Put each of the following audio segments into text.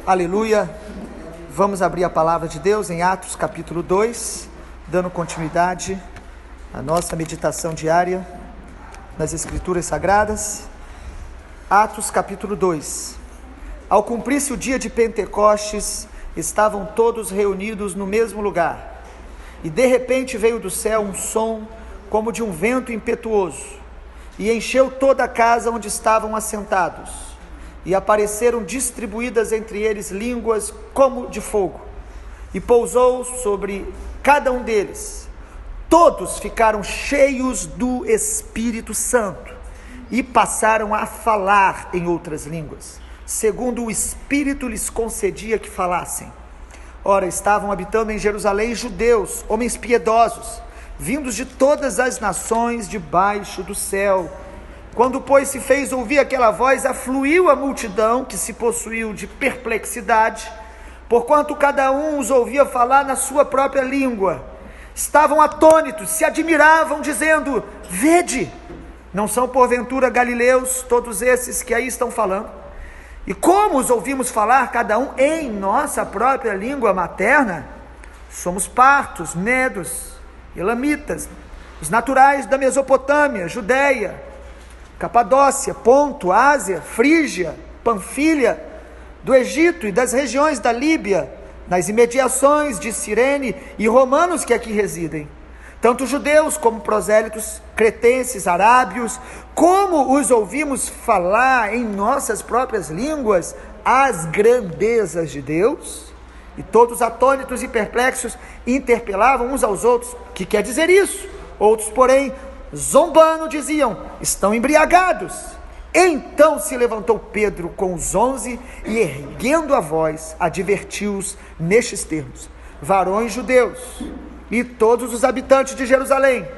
Aleluia. Vamos abrir a palavra de Deus em Atos capítulo 2, dando continuidade à nossa meditação diária nas Escrituras Sagradas. Atos capítulo 2. Ao cumprir-se o dia de Pentecostes, estavam todos reunidos no mesmo lugar. E de repente veio do céu um som como de um vento impetuoso, e encheu toda a casa onde estavam assentados. E apareceram distribuídas entre eles línguas como de fogo, e pousou sobre cada um deles. Todos ficaram cheios do Espírito Santo, e passaram a falar em outras línguas, segundo o Espírito lhes concedia que falassem. Ora, estavam habitando em Jerusalém judeus, homens piedosos, vindos de todas as nações debaixo do céu. Quando, pois, se fez ouvir aquela voz, afluiu a multidão, que se possuiu de perplexidade, porquanto cada um os ouvia falar na sua própria língua. Estavam atônitos, se admiravam, dizendo: vede, não são porventura galileus todos esses que aí estão falando? E como os ouvimos falar, cada um em nossa própria língua materna? Somos partos, medos, elamitas, os naturais da Mesopotâmia, Judeia, Capadócia, Ponto, Ásia, Frígia, Panfilha, do Egito e das regiões da Líbia, nas imediações de Cirene, e romanos que aqui residem, tanto judeus como prosélitos, cretenses, arábios. Como os ouvimos falar em nossas próprias línguas as grandezas de Deus? E todos atônitos e perplexos interpelavam uns aos outros: que quer dizer isso? Outros, porém, zombando, diziam: estão embriagados. Então se levantou Pedro com os 11 e, erguendo a voz, advertiu-os nestes termos: varões judeus e todos os habitantes de Jerusalém,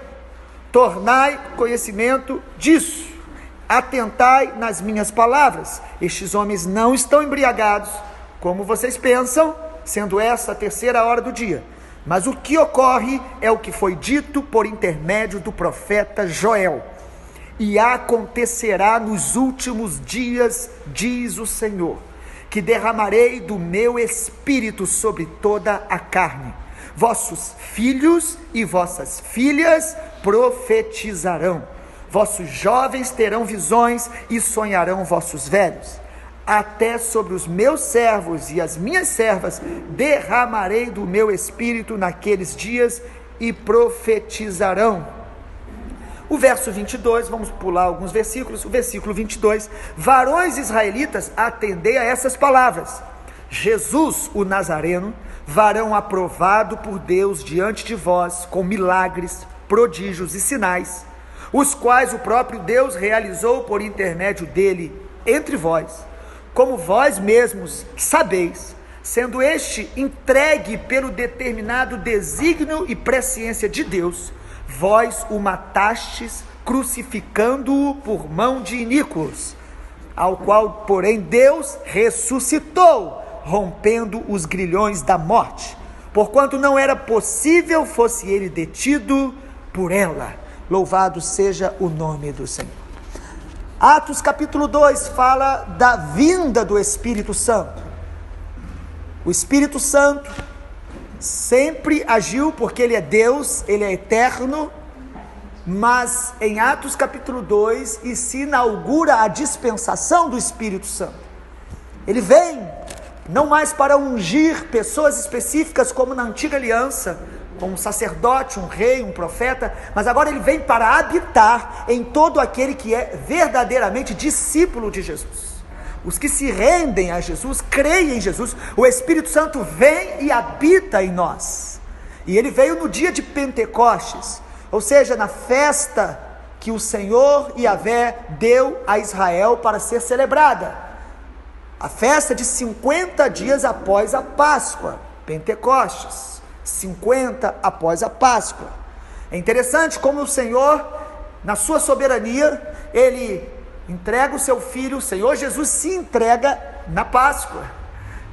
tornai conhecimento disso, atentai nas minhas palavras. Estes homens não estão embriagados, como vocês pensam, sendo essa a terceira hora do dia. Mas o que ocorre é o que foi dito por intermédio do profeta Joel. E acontecerá nos últimos dias, diz o Senhor, que derramarei do meu espírito sobre toda a carne. Vossos filhos e vossas filhas profetizarão. Vossos jovens terão visões e sonharão vossos velhos. Até sobre os meus servos e as minhas servas derramarei do meu espírito naqueles dias e profetizarão. O verso 22, vamos pular alguns versículos. O versículo 22: varões israelitas, atendei a essas palavras. Jesus, o Nazareno, varão aprovado por Deus diante de vós, com milagres, prodígios e sinais, os quais o próprio Deus realizou por intermédio dele entre vós, como vós mesmos sabeis, sendo este entregue pelo determinado desígnio e presciência de Deus, vós o matastes, crucificando-o por mão de iníquos, ao qual, porém, Deus ressuscitou, rompendo os grilhões da morte, porquanto não era possível fosse ele detido por ela. Louvado seja o nome do Senhor. Atos capítulo 2 fala da vinda do Espírito Santo. O Espírito Santo sempre agiu porque ele é Deus, ele é eterno, mas em Atos capítulo 2 se inaugura a dispensação do Espírito Santo. Ele vem não mais para ungir pessoas específicas como na antiga aliança, como um sacerdote, um rei, um profeta, mas agora ele vem para habitar em todo aquele que é verdadeiramente discípulo de Jesus. Os que se rendem a Jesus, creem em Jesus, o Espírito Santo vem e habita em nós. E ele veio no dia de Pentecostes, ou seja, na festa que o Senhor Yahvé deu a Israel para ser celebrada. A festa de 50 dias após a Páscoa, Pentecostes. 50 após a Páscoa. É interessante como o Senhor, na sua soberania, ele entrega o seu Filho. O Senhor Jesus se entrega na Páscoa,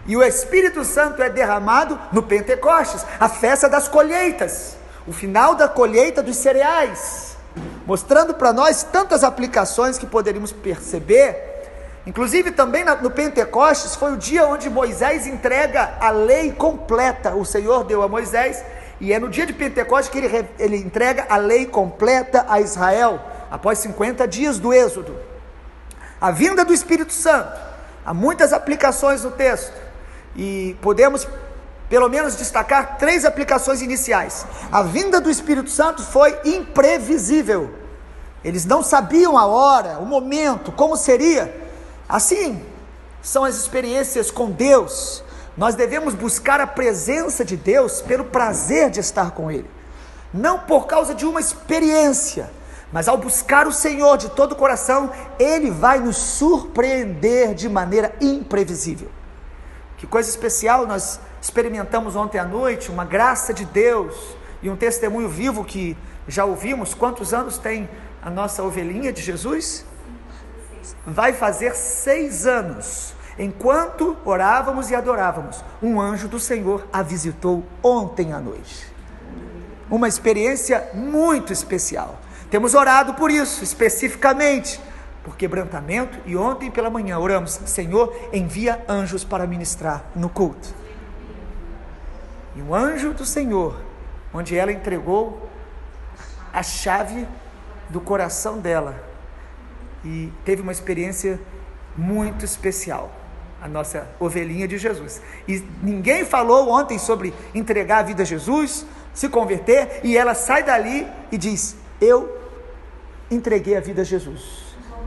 e o Espírito Santo é derramado no Pentecostes, a festa das colheitas, o final da colheita dos cereais, mostrando para nós tantas aplicações que poderíamos perceber Inclusive também no Pentecostes foi o dia onde Moisés entrega a lei completa. O Senhor deu a Moisés, e é no dia de Pentecostes que ele entrega a lei completa a Israel, após 50 dias do Êxodo. A vinda do Espírito Santo, há muitas aplicações no texto, e podemos pelo menos destacar 3 aplicações iniciais. A vinda do Espírito Santo foi imprevisível. Eles não sabiam a hora, o momento, como seria. Assim são as experiências com Deus. Nós devemos buscar a presença de Deus pelo prazer de estar com Ele, não por causa de uma experiência, mas ao buscar o Senhor de todo o coração, Ele vai nos surpreender de maneira imprevisível. Que coisa especial nós experimentamos ontem à noite, uma graça de Deus e um testemunho vivo que já ouvimos. Quantos anos tem a nossa ovelhinha de Jesus? Vai fazer 6 anos. Enquanto orávamos e adorávamos, um anjo do Senhor a visitou ontem à noite. Uma experiência muito especial. Temos orado por isso, especificamente, por quebrantamento, e ontem pela manhã oramos: Senhor, envia anjos para ministrar no culto. E o anjo do Senhor, onde ela entregou a chave do coração dela, e teve uma experiência muito especial, a nossa ovelhinha de Jesus. E ninguém falou ontem sobre entregar a vida a Jesus, se converter, e ela sai dali e diz: eu entreguei a vida a Jesus,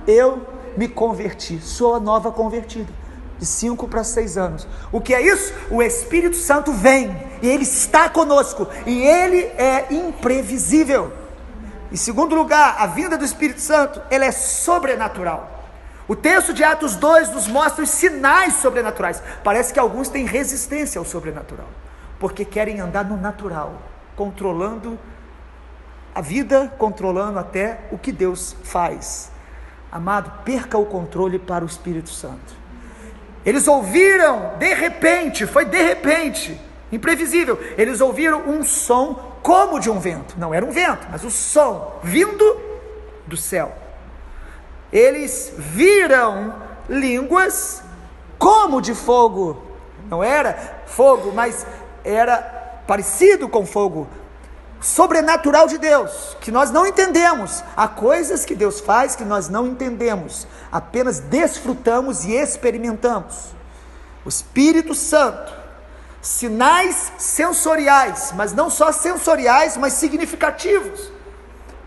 eu me converti, sou a nova convertida, de 5 para 6 anos. O que é isso? O Espírito Santo vem, e Ele está conosco, e Ele é imprevisível. Em segundo lugar, a vinda do Espírito Santo, ela é sobrenatural. O texto de Atos 2 nos mostra os sinais sobrenaturais. Parece que alguns têm resistência ao sobrenatural, porque querem andar no natural, controlando a vida, controlando até o que Deus faz. Amado, perca o controle para o Espírito Santo. Eles ouviram, de repente, foi de repente, imprevisível, eles ouviram um som como de um vento. Não era um vento, mas o som vindo do céu. Eles viram línguas como de fogo. Não era fogo, mas era parecido com fogo. Sobrenatural de Deus, que nós não entendemos. Há coisas que Deus faz que nós não entendemos, apenas desfrutamos e experimentamos. O Espírito Santo, sinais sensoriais, mas não só sensoriais, mas significativos,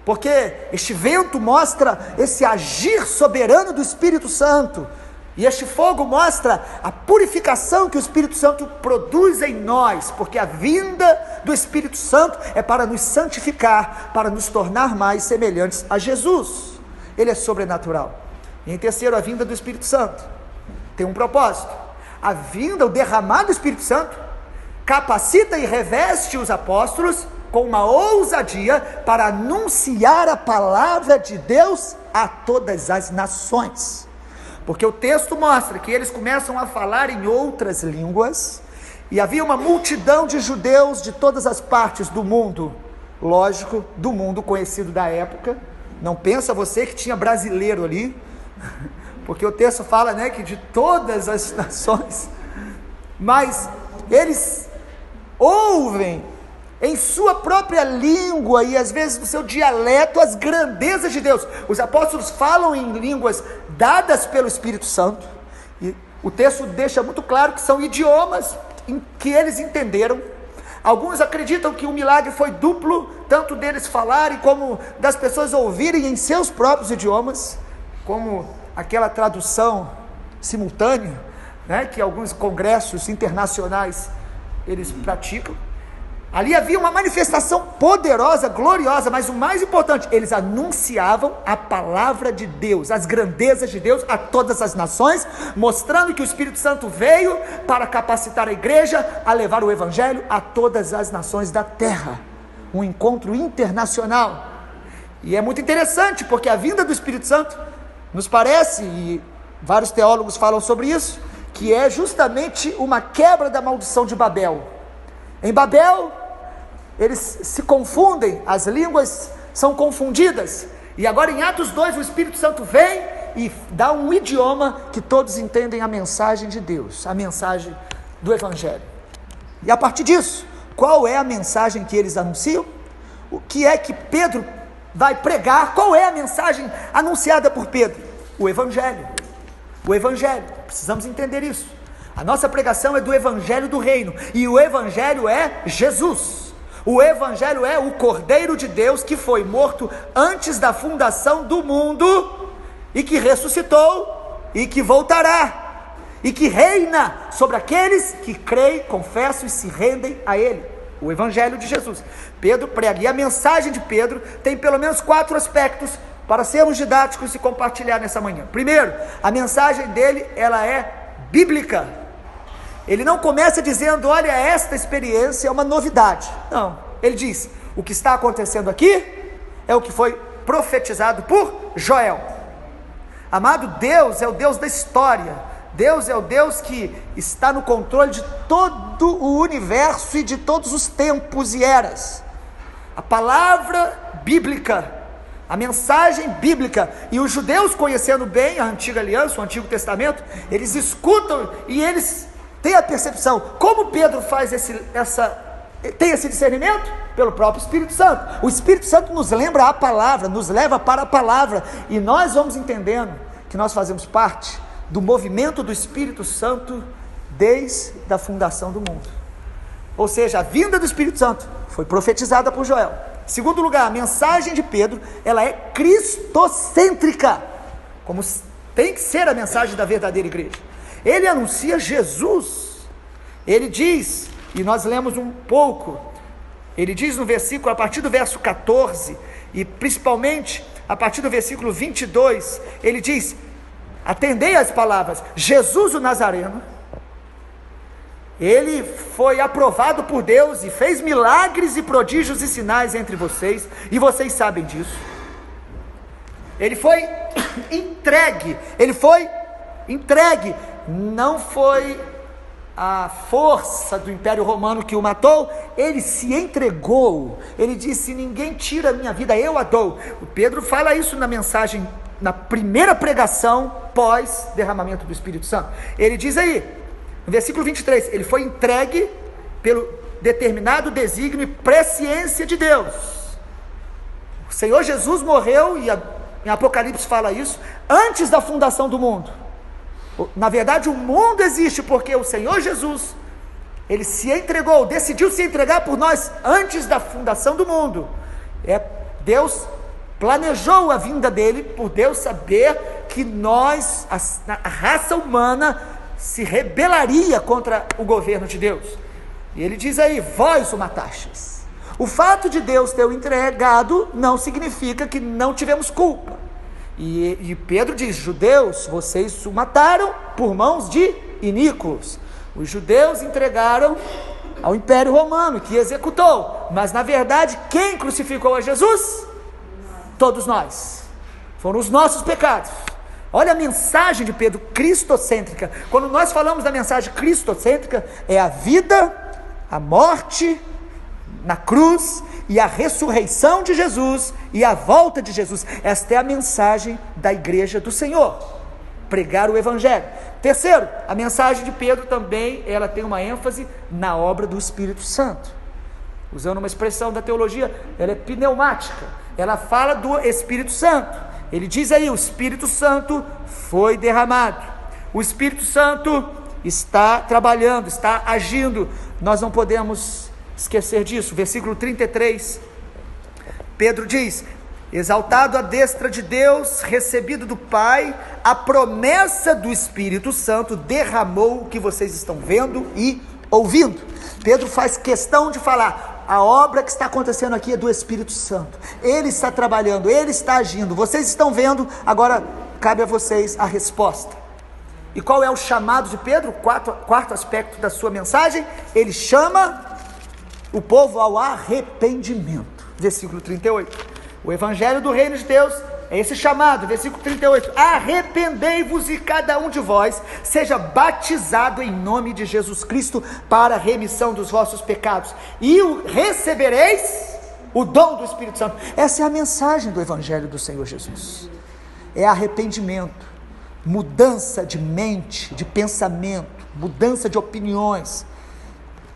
porque este vento mostra esse agir soberano do Espírito Santo, e este fogo mostra a purificação que o Espírito Santo produz em nós, porque a vinda do Espírito Santo é para nos santificar, para nos tornar mais semelhantes a Jesus. Ele é sobrenatural. E em terceiro, a vinda do Espírito Santo tem um propósito. A vinda, o derramar do Espírito Santo capacita e reveste os apóstolos com uma ousadia para anunciar a palavra de Deus a todas as nações. Porque o texto mostra que eles começam a falar em outras línguas, e havia uma multidão de judeus de todas as partes do mundo, lógico, do mundo conhecido da época. Não pensa você que tinha brasileiro ali, porque o texto fala, né, que de todas as nações, mas eles ouvem em sua própria língua e às vezes no seu dialeto as grandezas de Deus. Os apóstolos falam em línguas dadas pelo Espírito Santo, e o texto deixa muito claro que são idiomas em que eles entenderam. Alguns acreditam que o milagre foi duplo, tanto deles falarem como das pessoas ouvirem em seus próprios idiomas, como aquela tradução simultânea, né, que alguns congressos internacionais eles praticam. Ali havia uma manifestação poderosa, gloriosa, mas o mais importante, eles anunciavam a palavra de Deus, as grandezas de Deus a todas as nações, mostrando que o Espírito Santo veio para capacitar a igreja a levar o evangelho a todas as nações da terra. Um encontro internacional. E é muito interessante, porque a vinda do Espírito Santo nos parece, e vários teólogos falam sobre isso, que é justamente uma quebra da maldição de Babel. Em Babel, eles se confundem, as línguas são confundidas, e agora em Atos 2 o Espírito Santo vem e dá um idioma que todos entendem a mensagem de Deus, a mensagem do Evangelho. E a partir disso, qual é a mensagem que eles anunciam? O que é que Pedro vai pregar? Qual é a mensagem anunciada por Pedro? O Evangelho. O Evangelho, precisamos entender isso. A nossa pregação é do Evangelho do Reino, e o Evangelho é Jesus. O Evangelho é o Cordeiro de Deus que foi morto antes da fundação do mundo, e que ressuscitou, e que voltará, e que reina sobre aqueles que creem, confessam e se rendem a Ele. O Evangelho de Jesus. Pedro prega, e a mensagem de Pedro tem pelo menos 4 aspectos para sermos didáticos e compartilhar nessa manhã. Primeiro, a mensagem dele, ela é bíblica. Ele não começa dizendo, olha, esta experiência é uma novidade. Não, ele diz, o que está acontecendo aqui é o que foi profetizado por Joel. Amado, Deus é o Deus da história. Deus é o Deus que está no controle de todo o universo e de todos os tempos e eras. A palavra bíblica, a mensagem bíblica, e os judeus, conhecendo bem a antiga aliança, o Antigo Testamento, eles escutam e eles têm a percepção. Como Pedro faz tem esse discernimento? Pelo próprio Espírito Santo. O Espírito Santo nos lembra a palavra, nos leva para a palavra, e nós vamos entendendo que nós fazemos parte do movimento do Espírito Santo desde a fundação do mundo. Ou seja, a vinda do Espírito Santo foi profetizada por Joel. Segundo lugar, a mensagem de Pedro, ela é cristocêntrica, como tem que ser a mensagem da verdadeira igreja. Ele anuncia Jesus. Ele diz, e nós lemos um pouco, ele diz no versículo, a partir do verso 14, e principalmente a partir do versículo 22, ele diz, atendei às palavras, Jesus o Nazareno, ele foi aprovado por Deus e fez milagres e prodígios e sinais entre vocês, e vocês sabem disso. Ele foi entregue, não foi a força do Império Romano que o matou, ele se entregou, ele disse, ninguém tira a minha vida, eu a dou. O Pedro fala isso na mensagem, na primeira pregação pós derramamento do Espírito Santo. Ele diz aí, no versículo 23, ele foi entregue pelo determinado desígnio e presciência de Deus. O Senhor Jesus morreu, e em Apocalipse fala isso, antes da fundação do mundo. Na verdade, o mundo existe porque o Senhor Jesus, ele se entregou, decidiu se entregar por nós antes da fundação do mundo. Deus planejou a vinda dele, por Deus saber que nós, a raça humana, se rebelaria contra o governo de Deus. E ele diz aí, vós o matastes. O fato de Deus ter o entregado não significa que não tivemos culpa. E Pedro diz, judeus, vocês o mataram por mãos de iníquos. Os judeus entregaram ao Império Romano, que executou. Mas na verdade, quem crucificou a Jesus? Todos nós. Foram os nossos pecados. Olha a mensagem de Pedro, cristocêntrica. Quando nós falamos da mensagem cristocêntrica, é a vida, a morte na cruz e a ressurreição de Jesus e a volta de Jesus. Esta é a mensagem da igreja do Senhor, pregar o Evangelho. Terceiro, a mensagem de Pedro também, ela tem uma ênfase na obra do Espírito Santo. Usando uma expressão da teologia, ela é pneumática, ela fala do Espírito Santo. Ele diz aí, o Espírito Santo foi derramado, o Espírito Santo está trabalhando, está agindo, nós não podemos esquecer disso. Versículo 33, Pedro diz, exaltado à destra de Deus, recebido do Pai, a promessa do Espírito Santo derramou o que vocês estão vendo e ouvindo. Pedro faz questão de falar, a obra que está acontecendo aqui é do Espírito Santo, ele está trabalhando, ele está agindo, vocês estão vendo, agora cabe a vocês a resposta. E qual é o chamado de Pedro? Quarto aspecto da sua mensagem, ele chama o povo ao arrependimento. Versículo 38, o Evangelho do Reino de Deus é esse chamado. Versículo 38, arrependei-vos e cada um de vós seja batizado em nome de Jesus Cristo para a remissão dos vossos pecados, e recebereis o dom do Espírito Santo. Essa é a mensagem do Evangelho do Senhor Jesus. é arrependimento, mudança de mente, de pensamento, mudança de opiniões.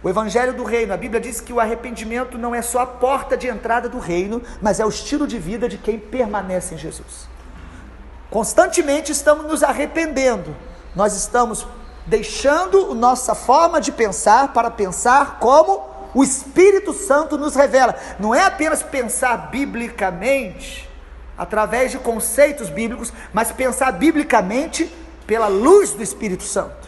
O Evangelho do Reino, a Bíblia diz que o arrependimento não é só a porta de entrada do reino, mas é o estilo de vida de quem permanece em Jesus. Constantemente estamos nos arrependendo, nós estamos deixando nossa forma de pensar para pensar como o Espírito Santo nos revela. Não é apenas pensar biblicamente, através de conceitos bíblicos, mas pensar biblicamente pela luz do Espírito Santo,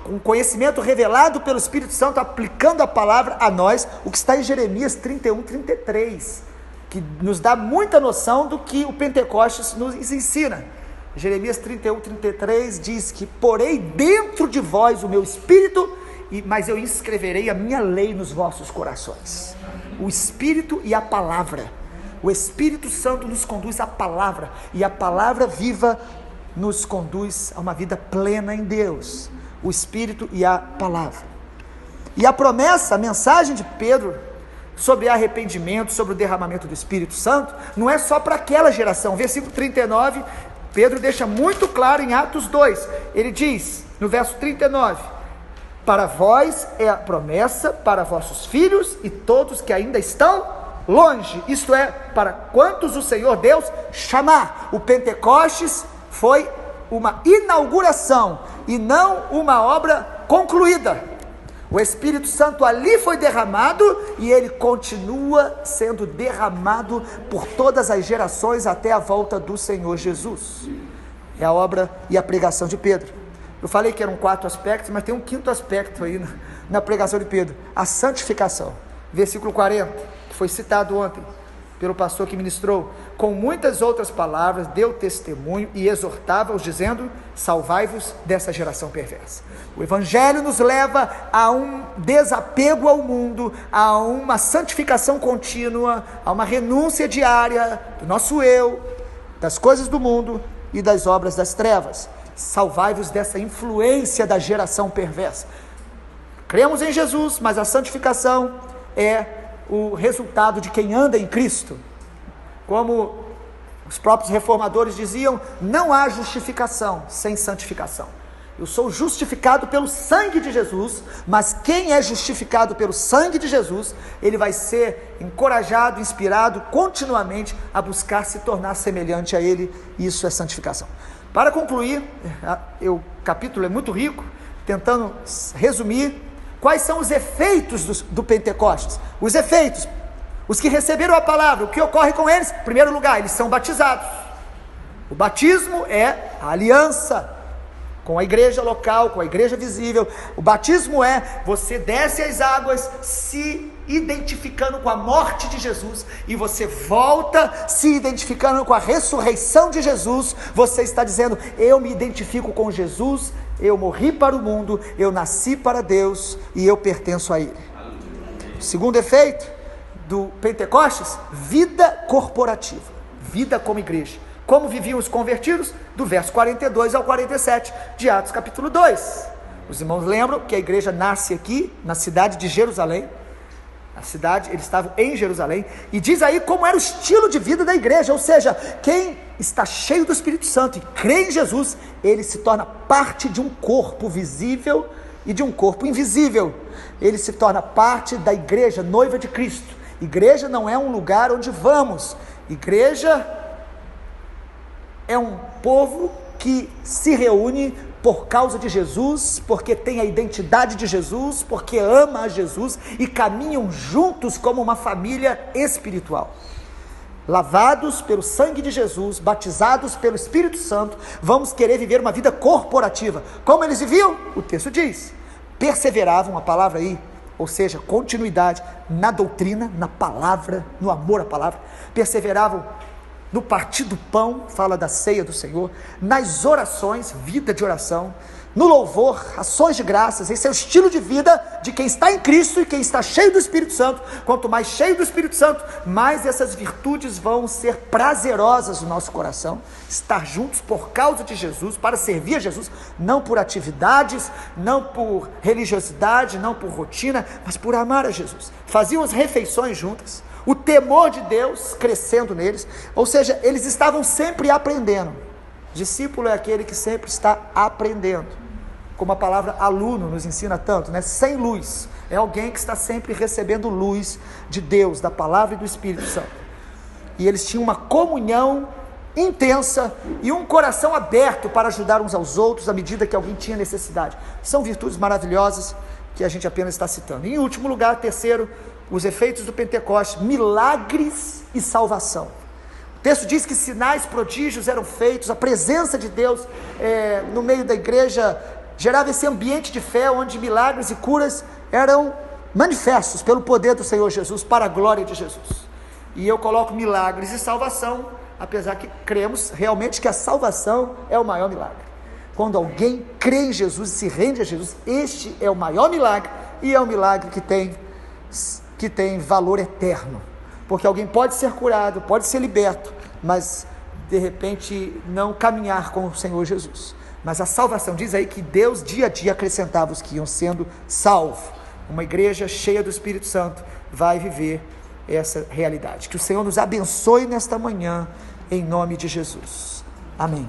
com conhecimento revelado pelo Espírito Santo, aplicando a palavra a nós, o que está em Jeremias 31, 33, que nos dá muita noção do que o Pentecostes nos ensina. Jeremias 31, 33 diz que porei dentro de vós o meu Espírito, mas eu inscreverei a minha lei nos vossos corações. O Espírito e a palavra. O Espírito Santo nos conduz à palavra, e a palavra viva nos conduz a uma vida plena em Deus. O Espírito e a palavra. E a promessa, a mensagem de Pedro sobre arrependimento, sobre o derramamento do Espírito Santo, não é só para aquela geração. Versículo 39, Pedro deixa muito claro em Atos 2, ele diz, no verso 39, para vós é a promessa, para vossos filhos e todos que ainda estão longe, isto é, para quantos o Senhor Deus chamar. O Pentecostes foi uma inauguração e não uma obra concluída. O Espírito Santo ali foi derramado e ele continua sendo derramado por todas as gerações até a volta do Senhor Jesus. É a obra e a pregação de Pedro. Eu falei que eram 4 aspectos, mas tem um 5º aspecto aí na pregação de Pedro: a santificação. Versículo 40, que foi citado ontem pelo pastor que ministrou, com muitas outras palavras deu testemunho e exortava-os dizendo: salvai-vos dessa geração perversa. O Evangelho nos leva a um desapego ao mundo, a uma santificação contínua, a uma renúncia diária do nosso eu, das coisas do mundo e das obras das trevas. Salvai-vos dessa influência da geração perversa. Cremos em Jesus, mas a santificação é o resultado de quem anda em Cristo. Como os próprios reformadores diziam, não há justificação sem santificação. Eu sou justificado pelo sangue de Jesus, mas quem é justificado pelo sangue de Jesus, ele vai ser encorajado, inspirado continuamente a buscar se tornar semelhante a ele. Isso é santificação. Para concluir, o capítulo é muito rico, tentando resumir quais são os efeitos do Pentecostes. Os efeitos, os que receberam a palavra, o que ocorre com eles? Em primeiro lugar, eles são batizados. O batismo é a aliança com a igreja local, com a igreja visível. O batismo é, você desce as águas se identificando com a morte de Jesus, e você volta se identificando com a ressurreição de Jesus. Você está dizendo, eu me identifico com Jesus, eu morri para o mundo, eu nasci para Deus, e eu pertenço a Ele. O segundo efeito do Pentecostes, vida corporativa, vida como igreja. Como viviam os convertidos? Do verso 42 ao 47 de Atos capítulo 2. Os irmãos lembram que a igreja nasce aqui, na cidade de Jerusalém. A cidade, eles estavam em Jerusalém, e diz aí como era o estilo de vida da igreja, ou seja, quem está cheio do Espírito Santo e crê em Jesus, ele se torna parte de um corpo visível e de um corpo invisível. Ele se torna parte da igreja, noiva de Cristo. Igreja não é um lugar onde vamos, igreja é um povo que se reúne por causa de Jesus, porque tem a identidade de Jesus, porque ama a Jesus e caminham juntos como uma família espiritual. Lavados pelo sangue de Jesus, batizados pelo Espírito Santo, vamos querer viver uma vida corporativa. Como eles viviam? O texto diz, perseveravam, a palavra aí, ou seja, continuidade na doutrina, na palavra, no amor à palavra, perseveravam no partir do pão, fala da ceia do Senhor, nas orações, vida de oração, no louvor, ações de graças. Esse é o estilo de vida de quem está em Cristo e quem está cheio do Espírito Santo. Quanto mais cheio do Espírito Santo, mais essas virtudes vão ser prazerosas no nosso coração, estar juntos por causa de Jesus, para servir a Jesus, não por atividades, não por religiosidade, não por rotina, mas por amar a Jesus. Faziam as refeições juntas, o temor de Deus crescendo neles, ou seja, eles estavam sempre aprendendo. Discípulo é aquele que sempre está aprendendo, como a palavra aluno nos ensina tanto, né? Sem luz, é alguém que está sempre recebendo luz de Deus, da palavra e do Espírito Santo. E eles tinham uma comunhão intensa e um coração aberto para ajudar uns aos outros à medida que alguém tinha necessidade. São virtudes maravilhosas que a gente apenas está citando. E em último lugar, terceiro, os efeitos do Pentecostes: milagres e salvação. O texto diz que sinais, prodígios eram feitos, a presença de Deus no meio da igreja gerava esse ambiente de fé, onde milagres e curas eram manifestos pelo poder do Senhor Jesus, para a glória de Jesus. E eu coloco milagres e salvação, apesar que cremos realmente que a salvação é o maior milagre. Quando alguém crê em Jesus e se rende a Jesus, este é o maior milagre, e é um milagre que tem valor eterno, porque alguém pode ser curado, pode ser liberto, mas de repente não caminhar com o Senhor Jesus. Mas a salvação, diz aí que Deus dia a dia acrescentava os que iam sendo salvos. Uma igreja cheia do Espírito Santo vai viver essa realidade. Que o Senhor nos abençoe nesta manhã, em nome de Jesus. Amém.